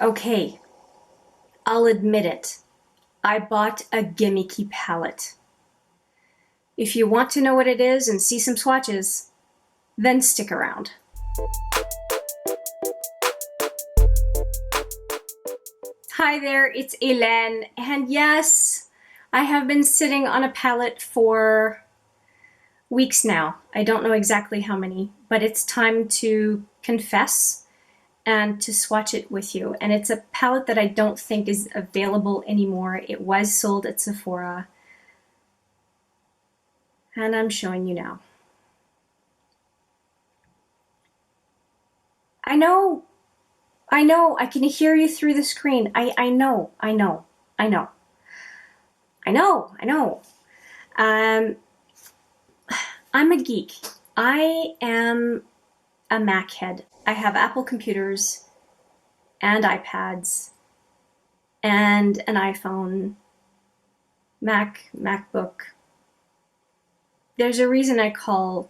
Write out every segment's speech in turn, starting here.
Okay, I'll admit it. I bought a gimmicky palette. If you want to know what it is and see some swatches, then stick around. Hi there, it's Hélène, and yes, I have been sitting on a palette for weeks now. I don't know exactly how many, but it's time to confess and to swatch it with you. And it's a palette that I don't think is available anymore. It was sold at Sephora, and I'm showing you now. I know, I can hear you through the screen. I know. I'm a geek. I am a Mac head. I have Apple computers and iPads and an iPhone, MacBook. There's a reason I call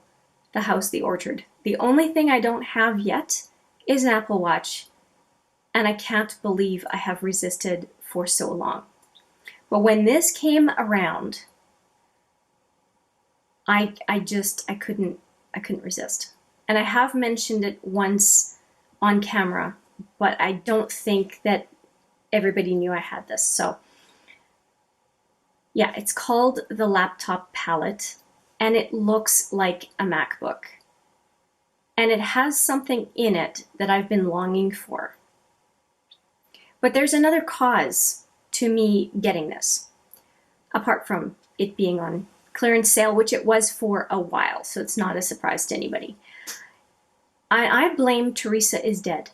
the house the orchard. The only thing I don't have yet is an Apple Watch, and I can't believe I have resisted for so long. But when this came around, I couldn't resist. And I have mentioned it once on camera, but I don't think that everybody knew I had this. So yeah, it's called the Laptop Palette, and it looks like a MacBook. And it has something in it that I've been longing for. But there's another cause to me getting this, apart from it being on clearance sale, which it was for a while, so it's not a surprise to anybody. I blame Theresa Is Dead.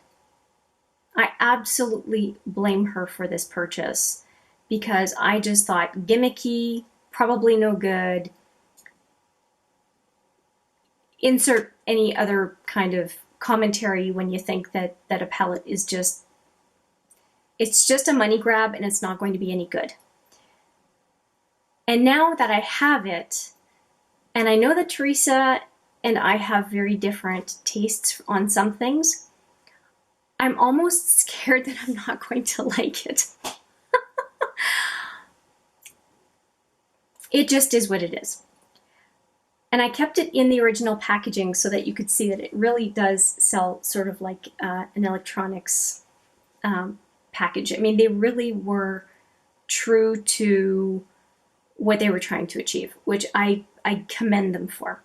I absolutely blame her for this purchase because I just thought gimmicky, probably no good. Insert any other kind of commentary when you think that a palette is just, it's just a money grab and it's not going to be any good. And now that I have it, and I know that Theresa and I have very different tastes on some things, I'm almost scared that I'm not going to like it. It just is what it is. And I kept it in the original packaging so that you could see that it really does sell sort of like an electronics package. I mean, they really were true to what they were trying to achieve, which I commend them for.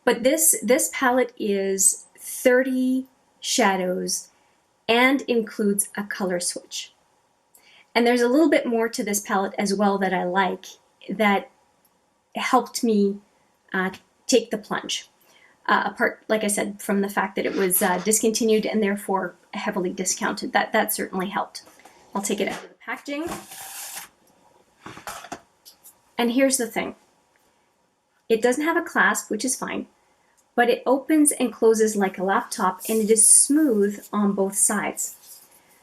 But this palette is 30 shadows and includes a color switch. And there's a little bit more to this palette as well that I like, that helped me take the plunge. Apart, like I said, from the fact that it was discontinued and therefore heavily discounted. That certainly helped. I'll take it out of the packaging. And here's the thing. It doesn't have a clasp, which is fine, but it opens and closes like a laptop, and it is smooth on both sides.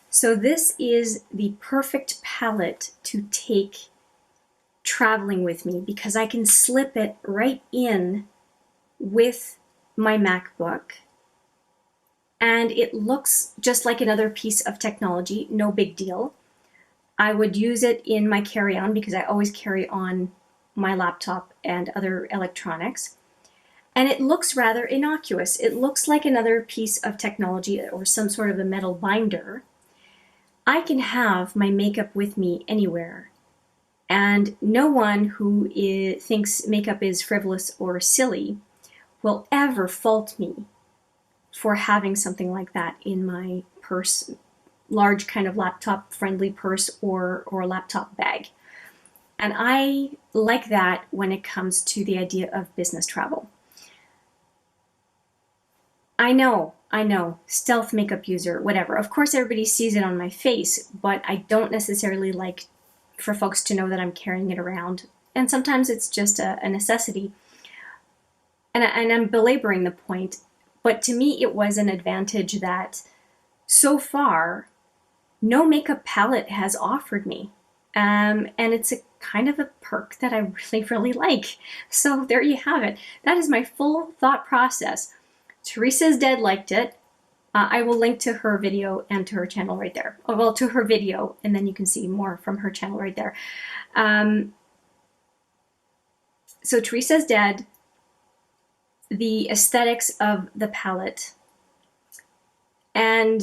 So this is the perfect palette to take traveling with me because I can slip it right in with my MacBook, and it looks just like another piece of technology, no big deal. I would use it in my carry-on because I always carry on my laptop and other electronics. And it looks rather innocuous. It looks like another piece of technology or some sort of a metal binder. I can have my makeup with me anywhere, and no one who thinks makeup is frivolous or silly will ever fault me for having something like that in my purse, large kind of laptop friendly purse or laptop bag. And I like that when it comes to the idea of business travel. I know, stealth makeup user, whatever. Of course, everybody sees it on my face, but I don't necessarily like for folks to know that I'm carrying it around. And sometimes it's just a necessity. And I'm belaboring the point, but to me, it was an advantage that so far, no makeup palette has offered me. And it's a kind of a perk that I really, really like. So there you have it. That is my full thought process. Theresa Is Dead liked it. I will link to her video and to her channel right there. Oh, well, to her video, and then you can see more from her channel right there. So Theresa Is Dead, the aesthetics of the palette, and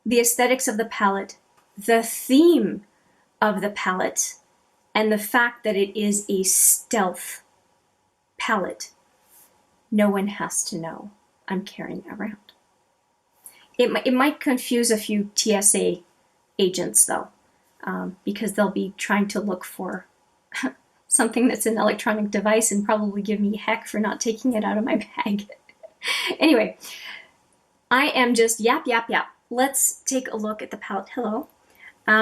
the aesthetics of the palette, the theme of the palette, and the fact that it is a stealth palette. No one has to know I'm carrying around. It might confuse a few TSA agents though, because they'll be trying to look for something that's an electronic device and probably give me heck for not taking it out of my bag. Anyway, I am just yap. Let's take a look at the palette. Hello.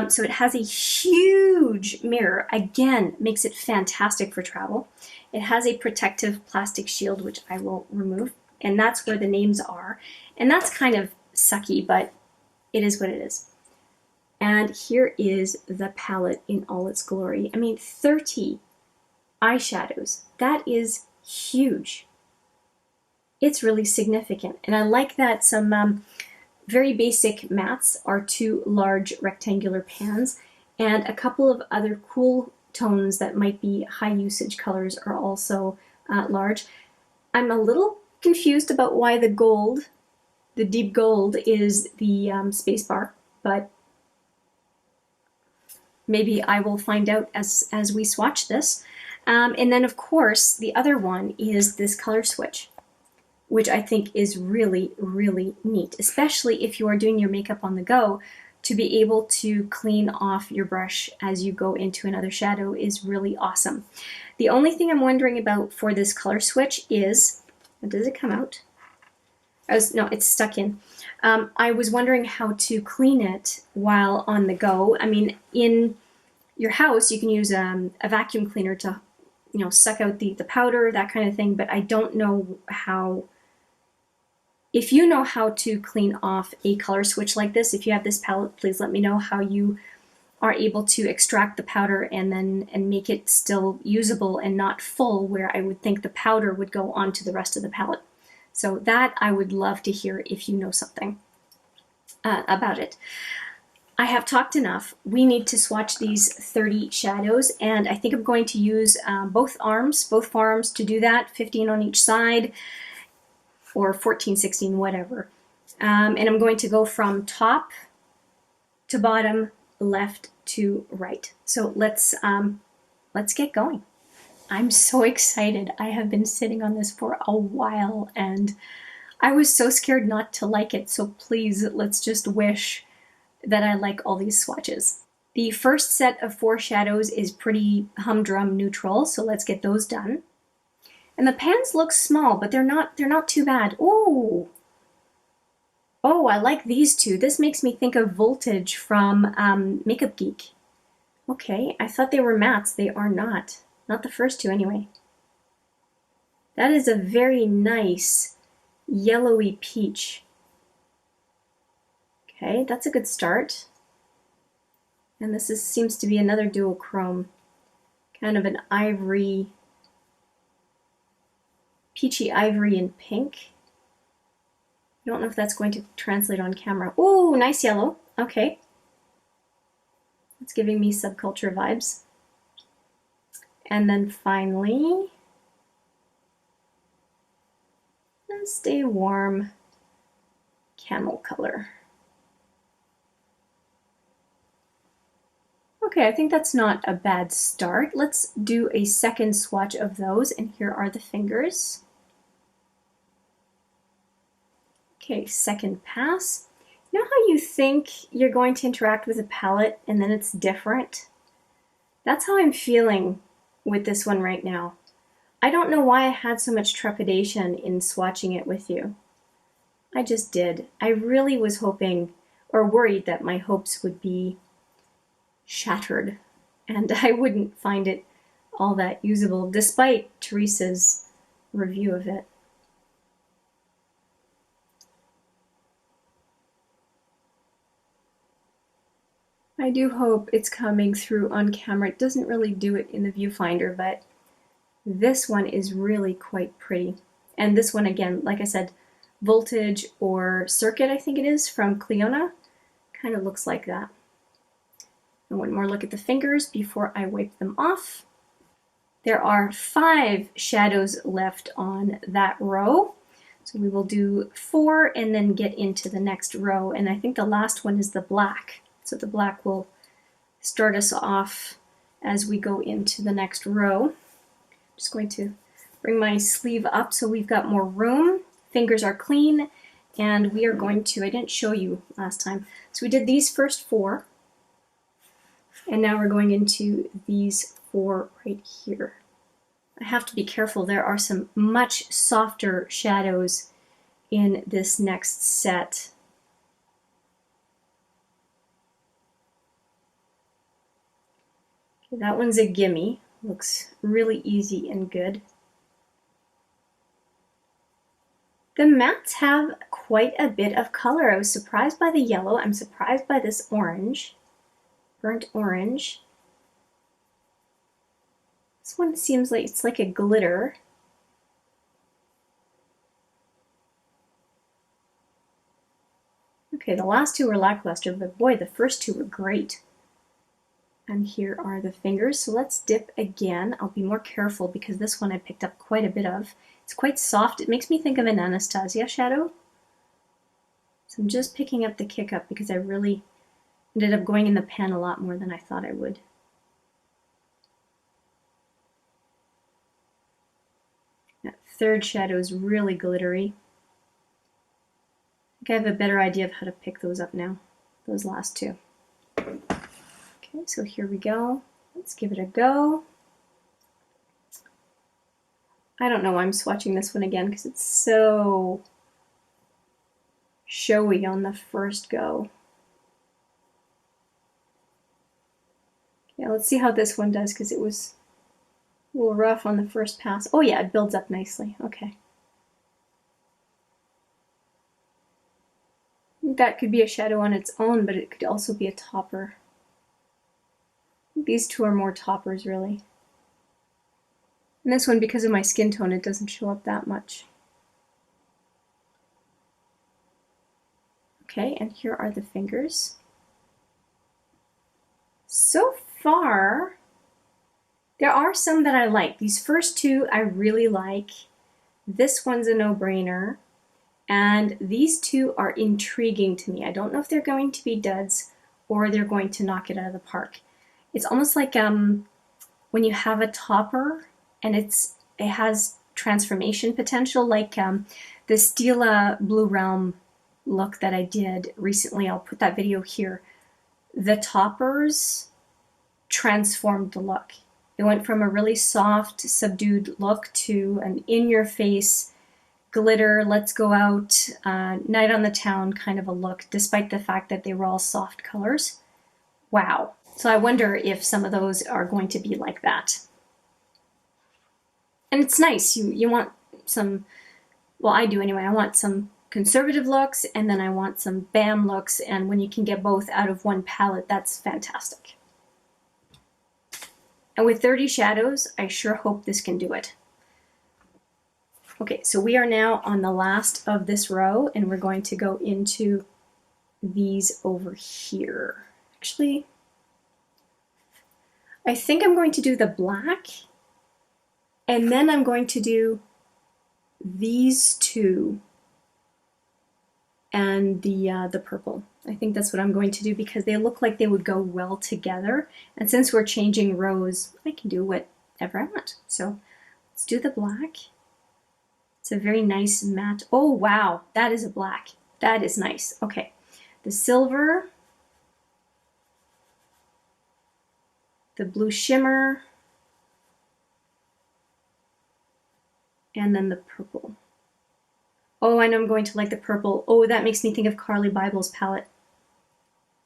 So it has a huge mirror. Again, makes it fantastic for travel. It has a protective plastic shield, which I will remove. And that's where the names are. And that's kind of sucky, but it is what it is. And here is the palette in all its glory. I mean, 30 eyeshadows. That is huge. It's really significant. And I like that some very basic mattes are 2 large rectangular pans, and a couple of other cool tones that might be high usage colors are also large. I'm a little confused about why the gold, the deep gold, is the space bar, but maybe I will find out as we swatch this. And then of course the other one is this color switch, which I think is really, really neat, especially if you are doing your makeup on the go. To be able to clean off your brush as you go into another shadow is really awesome. The only thing I'm wondering about for this color switch is, does it come out? No, it's stuck in. I was wondering how to clean it while on the go. I mean, in your house, you can use a vacuum cleaner to, suck out the powder, that kind of thing, but I don't know how. If you know how to clean off a color switch like this, if you have this palette, please let me know how you are able to extract the powder and make it still usable and not full, where I would think the powder would go onto the rest of the palette. So that I would love to hear if you know something about it. I have talked enough. We need to swatch these 30 shadows, and I think I'm going to use both forearms to do that, 15 on each side, or 14, 16, whatever. And I'm going to go from top to bottom, left to right. So let's get going. I'm so excited. I have been sitting on this for a while and I was so scared not to like it. So please, let's just wish that I like all these swatches. The first set of 4 shadows is pretty humdrum neutral, so let's get those done. And the pans look small, but they're not too bad. Oh, I like these 2. This makes me think of Voltage from Makeup Geek. Okay, I thought they were mattes. They are not. Not the first 2 anyway. That is a very nice yellowy peach. Okay, that's a good start. And this seems to be another duochrome. Kind of an ivory, peachy ivory and pink. I don't know if that's going to translate on camera. Oh, nice yellow. Okay. It's giving me subculture vibes. And then finally, Stay Warm camel color. Okay, I think that's not a bad start. Let's do a second swatch of those, and here are the fingers. Okay, second pass. You know how you think you're going to interact with a palette and then it's different? That's how I'm feeling with this one right now. I don't know why I had so much trepidation in swatching it with you. I just did. I really was hoping, or worried that my hopes would be shattered and I wouldn't find it all that usable, despite Theresa's review of it. I do hope it's coming through on camera. It doesn't really do it in the viewfinder, but this one is really quite pretty. And this one, again, like I said, Voltage or Circuit, I think it is, from Cliona. Kind of looks like that. And one more look at the fingers before I wipe them off. There are 5 shadows left on that row. So we will do 4 and then get into the next row. And I think the last one is the black. So the black will start us off as we go into the next row. I'm just going to bring my sleeve up so we've got more room. Fingers are clean. And we are going to, I didn't show you last time. So we did these first 4. And now we're going into these 4 right here. I have to be careful. There are some much softer shadows in this next set. Okay, that one's a gimme. Looks really easy and good. The mattes have quite a bit of color. I was surprised by the yellow. I'm surprised by this orange, burnt orange. This one seems like it's like a glitter. Okay, the last 2 were lackluster, but boy, the first 2 were great. And here are the fingers. So let's dip again. I'll be more careful because this one I picked up quite a bit of. It's quite soft. It makes me think of an Anastasia shadow. So I'm just picking up the kick up because I really ended up going in the pan a lot more than I thought I would. That third shadow is really glittery. I think I have a better idea of how to pick those up now, those last 2. Okay, so here we go. Let's give it a go. I don't know why I'm swatching this one again because it's so showy on the first go. Okay, let's see how this one does because it was a little rough on the first pass. Oh yeah, it builds up nicely. Okay. That could be a shadow on its own, but it could also be a topper. These 2 are more toppers, really. And this one, because of my skin tone, it doesn't show up that much. Okay, and here are the fingers. So far, there are some that I like. These first 2 I really like. This one's a no-brainer. And these 2 are intriguing to me. I don't know if they're going to be duds or they're going to knock it out of the park. It's almost like when you have a topper and it has transformation potential, like the Stila Blue Realm look that I did recently. I'll put that video here. The toppers transformed the look. It went from a really soft, subdued look to an in-your-face, glitter, let's go out, night on the town kind of a look, despite the fact that they were all soft colors. Wow. So I wonder if some of those are going to be like that. And it's nice. You want some, well, I do anyway, I want some conservative looks and then I want some BAM looks, and when you can get both out of one palette, that's fantastic. And with 30 shadows, I sure hope this can do it. Okay, so we are now on the last of this row and we're going to go into these over here. Actually, I think I'm going to do the black and then I'm going to do these 2 and the purple. I think that's what I'm going to do because they look like they would go well together. And since we're changing rows, I can do whatever I want. So let's do the black. It's a very nice matte. Oh, wow, that is a black. That is nice. Okay, the silver, the blue shimmer, and then the purple. Oh, I know I'm going to like the purple. Oh, that makes me think of Carli Bybel's palette,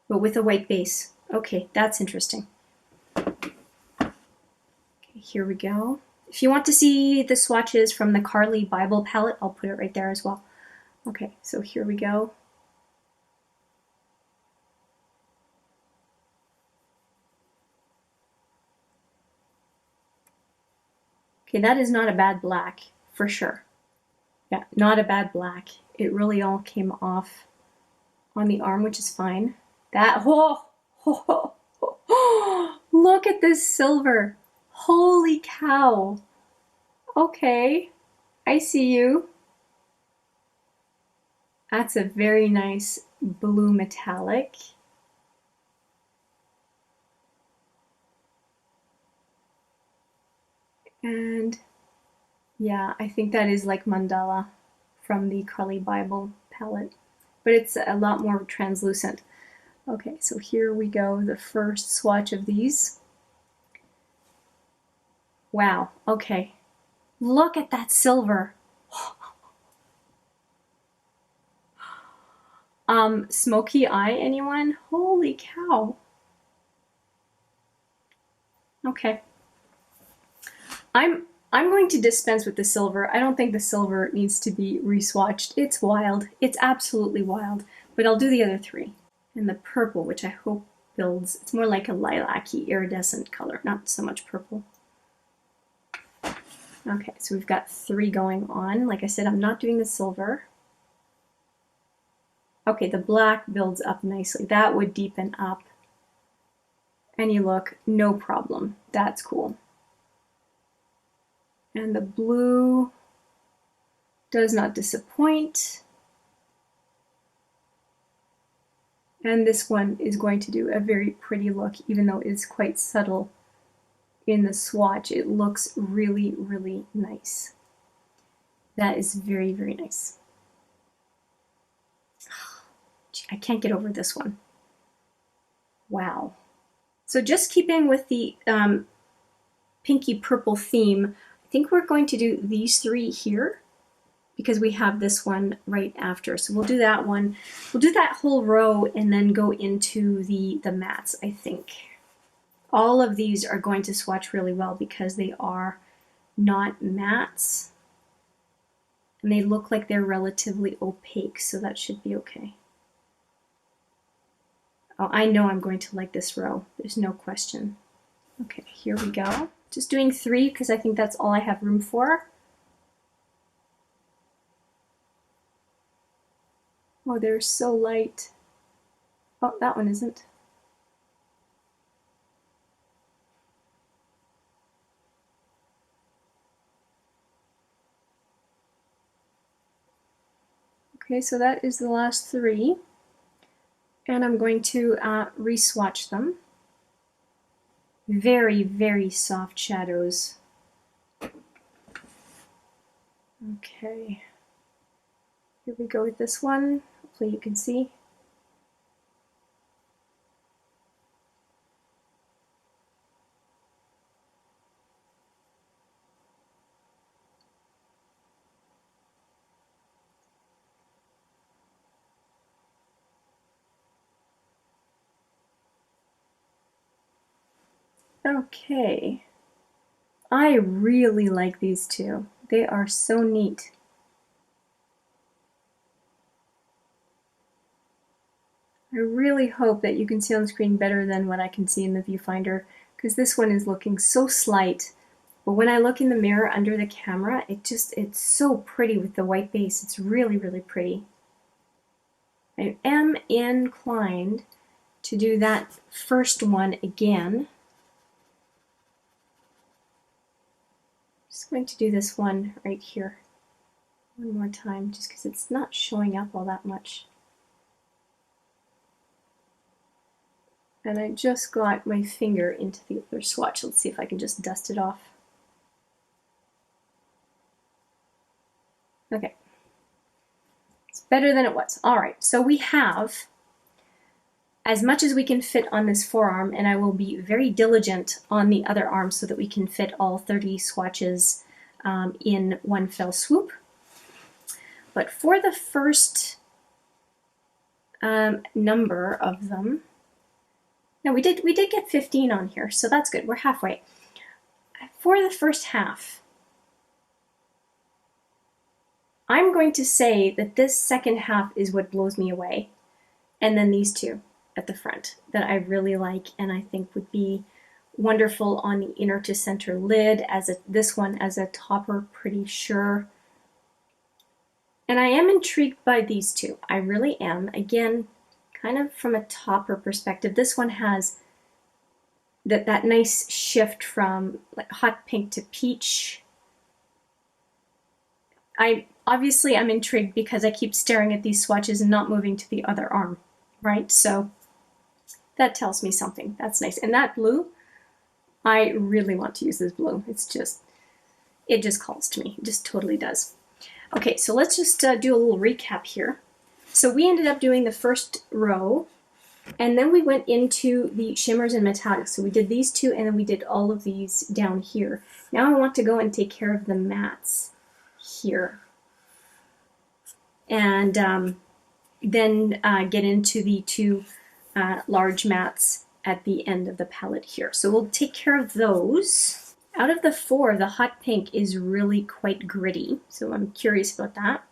but with a white base. Okay, that's interesting. Okay, here we go. If you want to see the swatches from the Carli Bybel palette, I'll put it right there as well. Okay, so here we go. Okay, that is not a bad black, for sure. Yeah, not a bad black. it really all came off on the arm, which is fine. That, oh, look at this silver. Holy cow. Okay, I see you. That's a very nice blue metallic. And yeah, I think that is like mandala from the Carli Bybel palette, but it's a lot more translucent. Okay, so here we go, the first swatch of these. Wow, okay. Look at that silver. Smoky eye, anyone? Holy cow. Okay. I'm going to dispense with the silver. I don't think the silver needs to be re-swatched. It's wild. It's absolutely wild. But I'll do the other three. And the purple, which I hope builds, it's more like a lilac-y iridescent color, not so much purple. Okay, so we've got 3 going on. Like I said, I'm not doing the silver. Okay, the black builds up nicely. That would deepen up. And you look, no problem. That's cool. And the blue does not disappoint. And this one is going to do a very pretty look, even though it's quite subtle in the swatch. It looks really, really nice. That is very, very nice. I can't get over this one. Wow. So just keeping with the pinky purple theme, I think we're going to do these 3 here because we have this one right after. So we'll do that one. We'll do that whole row and then go into the mattes, I think. All of these are going to swatch really well because they are not mattes and they look like they're relatively opaque, so that should be okay. Oh, I know I'm going to like this row. There's no question. Okay, here we go. Just doing 3 because I think that's all I have room for. Oh, they're so light. Oh, that one isn't. Okay, so that is the last 3. And I'm going to re-swatch them. Very, very soft shadows. Okay. Here we go with this one. Hopefully you can see. Okay. I really like these 2. They are so neat. I really hope that you can see on the screen better than what I can see in the viewfinder, because this one is looking so slight. But when I look in the mirror under the camera, it's so pretty with the white base. It's really, really pretty. I am inclined to do that first one again. Just going to do this one right here one more time, just because it's not showing up all that much. And I just got my finger into the other swatch. Let's see if I can just dust it off. Okay. It's better than it was. All right, so we have as much as we can fit on this forearm, and I will be very diligent on the other arm so that we can fit all 30 swatches in one fell swoop. But for the first number of them, no, we did get 15 on here, so that's good. We're halfway. For the first half, I'm going to say that this second half is what blows me away, and then these 2 at the front that I really like and I think would be wonderful on the inner to center lid, as this one as a topper, pretty sure. And I am intrigued by these two. I really am. Again, kind of from a topper perspective, this one has that nice shift from like hot pink to peach. I'm intrigued because I keep staring at these swatches and not moving to the other arm, right? So that tells me something. That's nice. And that blue, I really want to use this blue. It just calls to me. It just totally does. Okay, so let's just do a little recap here. So we ended up doing the first row, and then we went into the shimmers and metallics. So we did these two, and then we did all of these down here. Now I want to go and take care of the mattes here. And then get into the two large mattes at the end of the palette here. So we'll take care of those. Out of the four, the hot pink is really quite gritty, so I'm curious about that.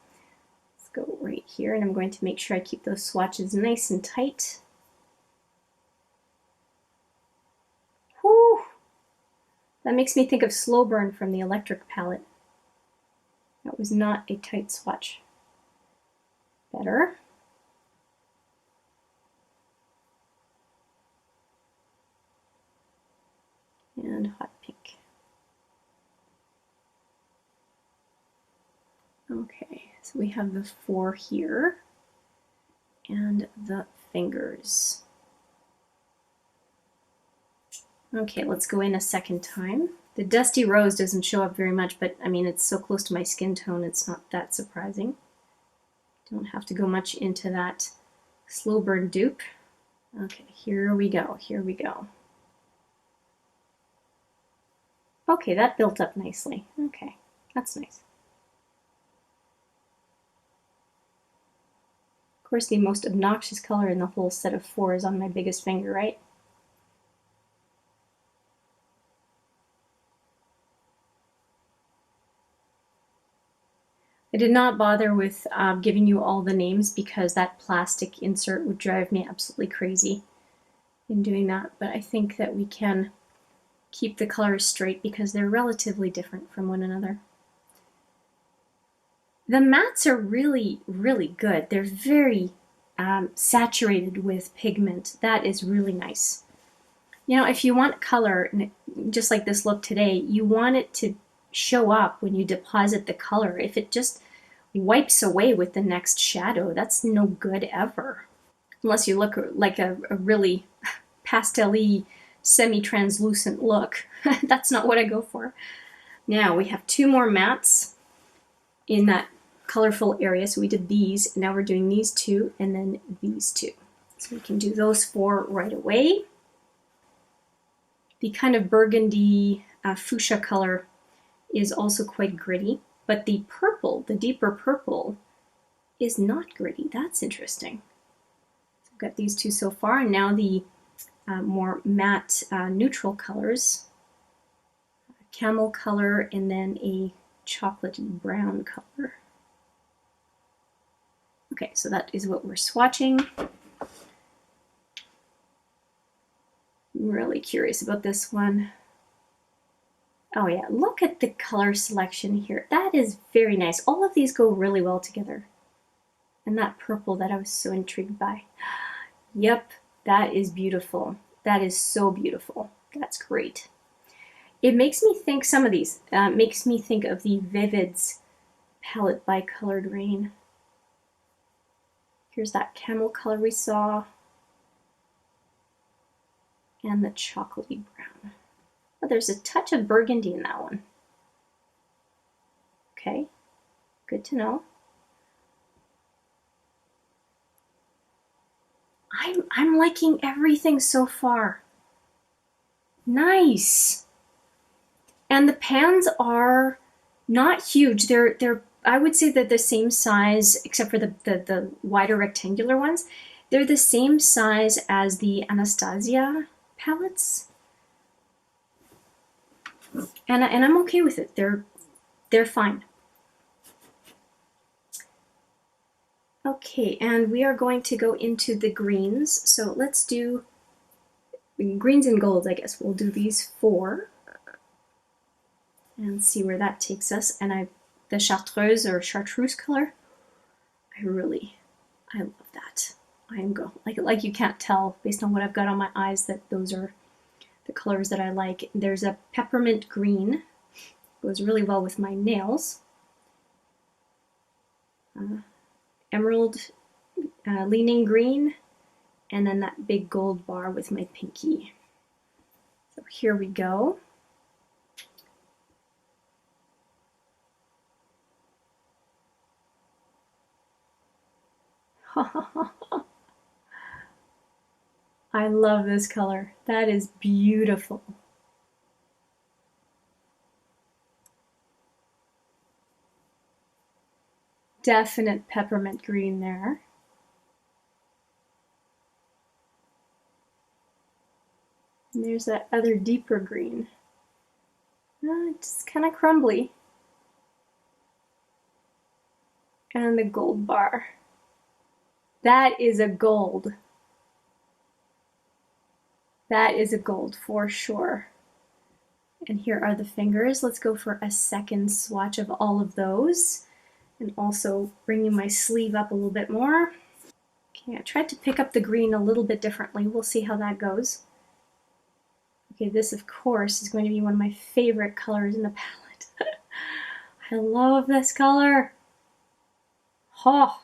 Let's go right here, and I'm going to make sure I keep those swatches nice and tight. Whew! That makes me think of Slow Burn from the Electric palette. That was not a tight swatch. Better. And hot pink. Okay, so we have the four here and the fingers. Okay, let's go in a second time. The Dusty Rose doesn't show up very much, but I mean, it's so close to my skin tone, it's not that surprising. Don't have to go much into that Slow Burn dupe. Okay, here we go, here we go. Okay, that built up nicely. Okay, that's nice. Of course, the most obnoxious color in the whole set of four is on my biggest finger, right? I did not bother with giving you all the names because that plastic insert would drive me absolutely crazy in doing that, but I think that we can keep the colors straight because they're relatively different from one another. The mattes are really, really good. They're very saturated with pigment. That is really nice. You know, if you want color, just like this look today, you want it to show up when you deposit the color. If it just wipes away with the next shadow, that's no good ever. Unless you look like a really pastel-y, semi-translucent look. That's not what I go for. Now we have two more mattes in that colorful area. So we did these, and now we're doing these two, and then these two. So we can do those four right away. The kind of burgundy fuchsia color is also quite gritty, but the purple, the deeper purple, is not gritty. That's interesting. So I've got these two so far, and now the more matte neutral colors, camel color, and then a chocolatey brown color. Okay, so that is what we're swatching. I'm really curious about this one. Oh yeah, look at the color selection here. That is very nice. All of these go really well together. And that purple that I was so intrigued by. Yep, that is beautiful. That is so beautiful. That's great. It makes me think, some of these, makes me think of the Vivids palette by Colored Raine. Here's that camel color we saw. And the chocolatey brown. Oh, there's a touch of burgundy in that one. Okay, good to know. I'm liking everything so far. Nice. And the pans are not huge. They're I would say they're the same size, except for the wider rectangular ones. They're the same size as the Anastasia palettes. And I'm okay with it. They're fine. Okay, and we are going to go into the greens. So let's do greens and golds, I guess. We'll do these four and see where that takes us. And the chartreuse or chartreuse color. I love that. I am going, like you can't tell based on what I've got on my eyes that those are the colors that I like. There's a peppermint green, goes really well with my nails. Emerald leaning green, and then that big gold bar with my pinky. So here we go. I love this color. That is beautiful. Definite peppermint green there. And there's that other deeper green. It's kind of crumbly. And the gold bar. That is a gold. That is a gold for sure. And here are the fingers. Let's go for a second swatch of all of those. And also bringing my sleeve up a little bit more. Okay, I tried to pick up the green a little bit differently. We'll see how that goes. Okay, this of course is going to be one of my favorite colors in the palette. I love this color. Oh.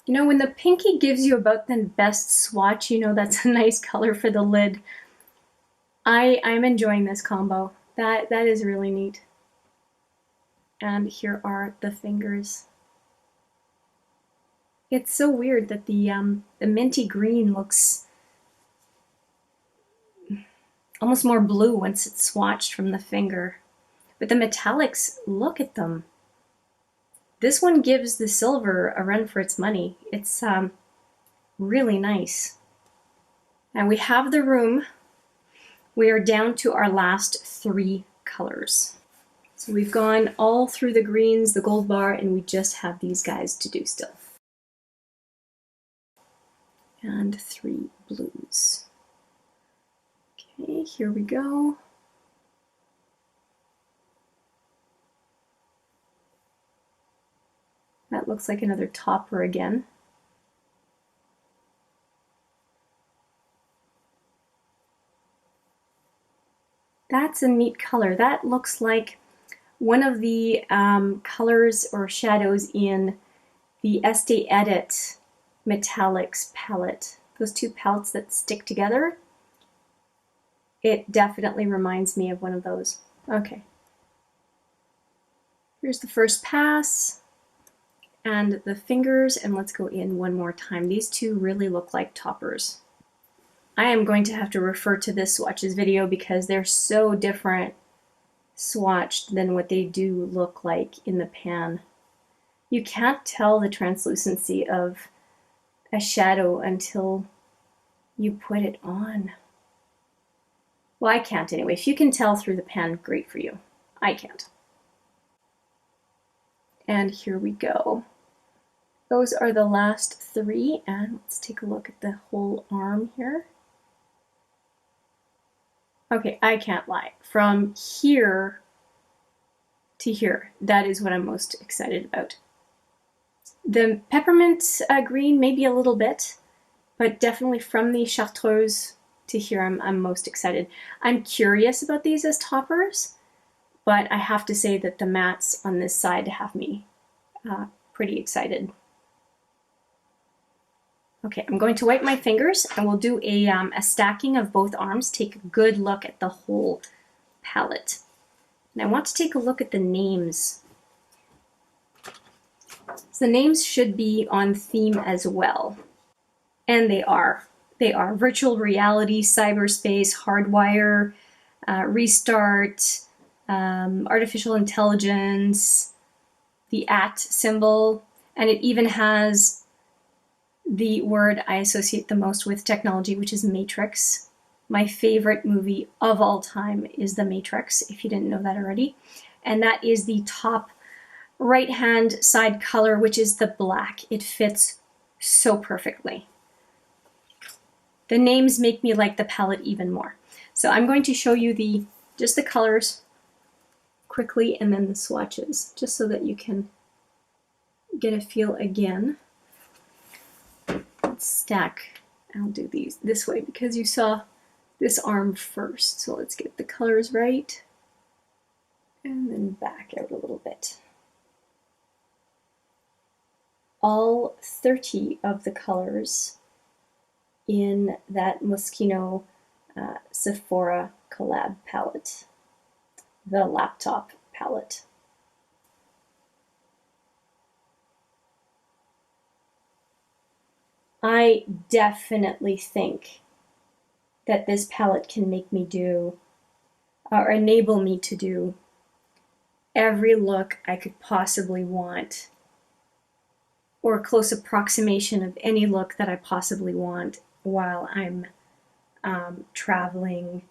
You know, when the pinky gives you about the best swatch, you know that's a nice color for the lid. I'm enjoying this combo. That is really neat. And here are the fingers. It's so weird that the minty green looks almost more blue once it's swatched from the finger. But the metallics, look at them. This one gives the silver a run for its money. It's really nice. And we have the room. We are down to our last 3 colors. So we've gone all through the greens, the gold bar, and we just have these guys to do still. And 3 blues. Okay, here we go. That looks like another topper again. That's a neat color. That looks like one of the colors or shadows in the Estee Edit Metallics palette. Those 2 palettes that stick together. It definitely reminds me of one of those. Okay. Here's the first pass. And the fingers, and let's go in one more time. These 2 really look like toppers. I am going to have to refer to this swatches video because they're so different swatched than what they do look like in the pan. You can't tell the translucency of a shadow until you put it on. Well, I can't anyway. If you can tell through the pan, great for you. I can't. And here we go. Those are the last 3, and let's take a look at the whole arm here. Okay, I can't lie. From here to here, that is what I'm most excited about. The peppermint green, maybe a little bit, but definitely from the Chartreuse to here, I'm most excited. I'm curious about these as toppers, but I have to say that the mattes on this side have me pretty excited. Okay, I'm going to wipe my fingers and we'll do a stacking of both arms, take a good look at the whole palette. And I want to take a look at the names. So the names should be on theme as well. And they are. They are virtual reality, cyberspace, hardwire, restart, artificial intelligence, the @ symbol, and it even has the word I associate the most with technology, which is Matrix. My favorite movie of all time is The Matrix, if you didn't know that already. And that is the top right hand side color, which is the black. It fits so perfectly. The names make me like the palette even more. So I'm going to show you just the colors quickly and then the swatches, just so that you can get a feel again. Let's stack. I'll do these this way because you saw this arm first. So let's get the colors right and then back out a little bit. All 30 of the colors in that Moschino Sephora collab palette, the laptop palette. I definitely think that this palette can make me do, or enable me to do, every look I could possibly want, or a close approximation of any look that I possibly want while I'm traveling,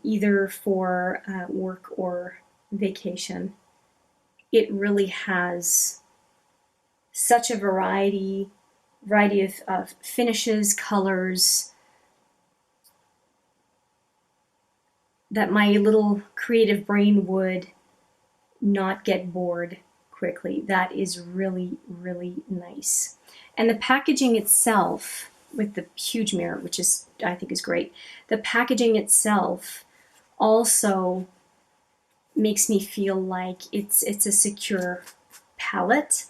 either for work or vacation. It really has such a variety of finishes, colors, that my little creative brain would not get bored quickly. That is really, really nice. And the packaging itself, with the huge mirror, which is, I think, is great. The packaging itself also makes me feel like it's a secure palette.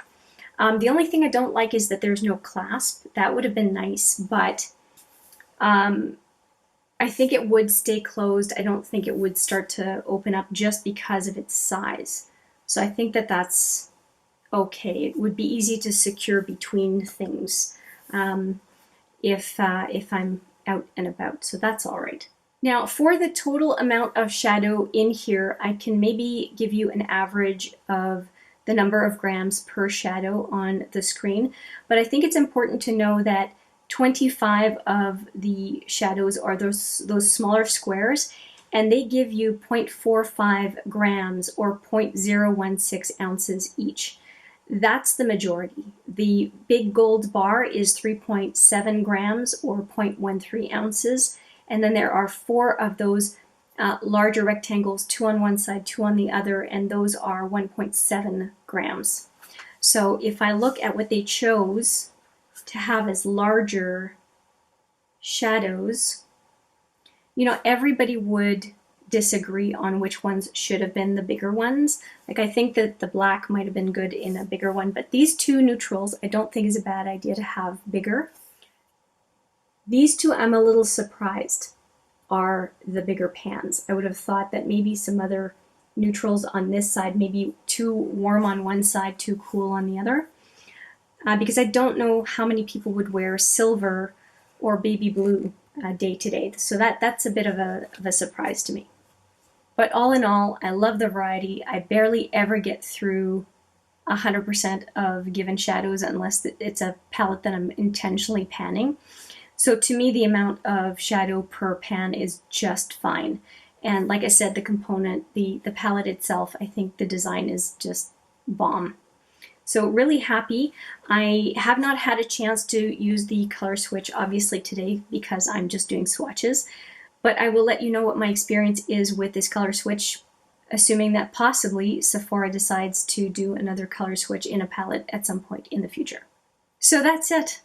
The only thing I don't like is that there's no clasp. That would have been nice, but I think it would stay closed. I don't think it would start to open up just because of its size. So I think that that's okay. It would be easy to secure between things if I'm out and about, so that's all right. Now, for the total amount of shadow in here, I can maybe give you an average of the number of grams per shadow on the screen, but I think it's important to know that 25 of the shadows are those smaller squares, and they give you 0.45 grams or 0.016 ounces each. That's the majority. The big gold bar is 3.7 grams or 0.13 ounces. And then there are 4 of those larger rectangles, 2 on one side, 2 on the other, and those are 1.7 grams. So if I look at what they chose to have as larger shadows, you know, everybody would disagree on which ones should have been the bigger ones. Like, I think that the black might have been good in a bigger one, but these two neutrals I don't think is a bad idea to have bigger. These two I'm a little surprised are the bigger pans. I would have thought that maybe some other neutrals on this side, maybe too warm on one side, too cool on the other, because I don't know how many people would wear silver or baby blue day to day. So that's a bit of a surprise to me. But all in all, I love the variety. I barely ever get through 100% of given shadows unless it's a palette that I'm intentionally panning. So to me, the amount of shadow per pan is just fine. And like I said, the component, the palette itself, I think the design is just bomb. So really happy. I have not had a chance to use the color switch obviously today because I'm just doing swatches, but I will let you know what my experience is with this color switch, assuming that possibly Sephora decides to do another color switch in a palette at some point in the future. So that's it.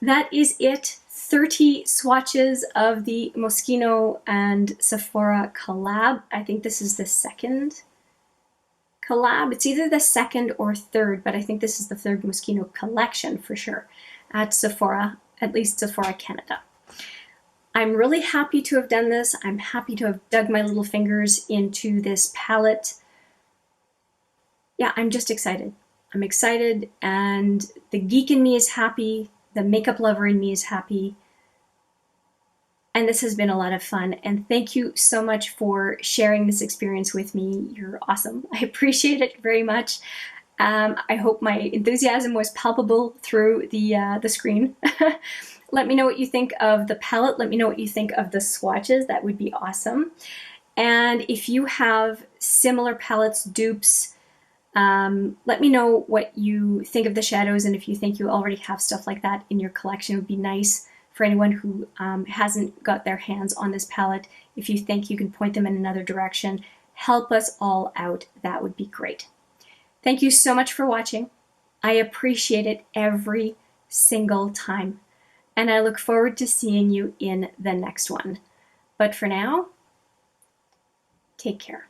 That is it. 30 swatches of the Moschino and Sephora collab. I think this is the second collab. It's either the second or third, but I think this is the third Moschino collection for sure at Sephora, at least Sephora Canada. I'm really happy to have done this. I'm happy to have dug my little fingers into this palette. Yeah, I'm just excited. I'm excited, and the geek in me is happy. The makeup lover in me is happy. And this has been a lot of fun. And thank you so much for sharing this experience with me. You're awesome. I appreciate it very much. I hope my enthusiasm was palpable through the screen. Let me know what you think of the palette. Let me know what you think of the swatches. That would be awesome. And if you have similar palettes, dupes, Let me know what you think of the shadows, and if you think you already have stuff like that in your collection. It would be nice for anyone who hasn't got their hands on this palette. If you think you can point them in another direction, help us all out. That would be great. Thank you so much for watching. I appreciate it every single time. And I look forward to seeing you in the next one. But for now, take care.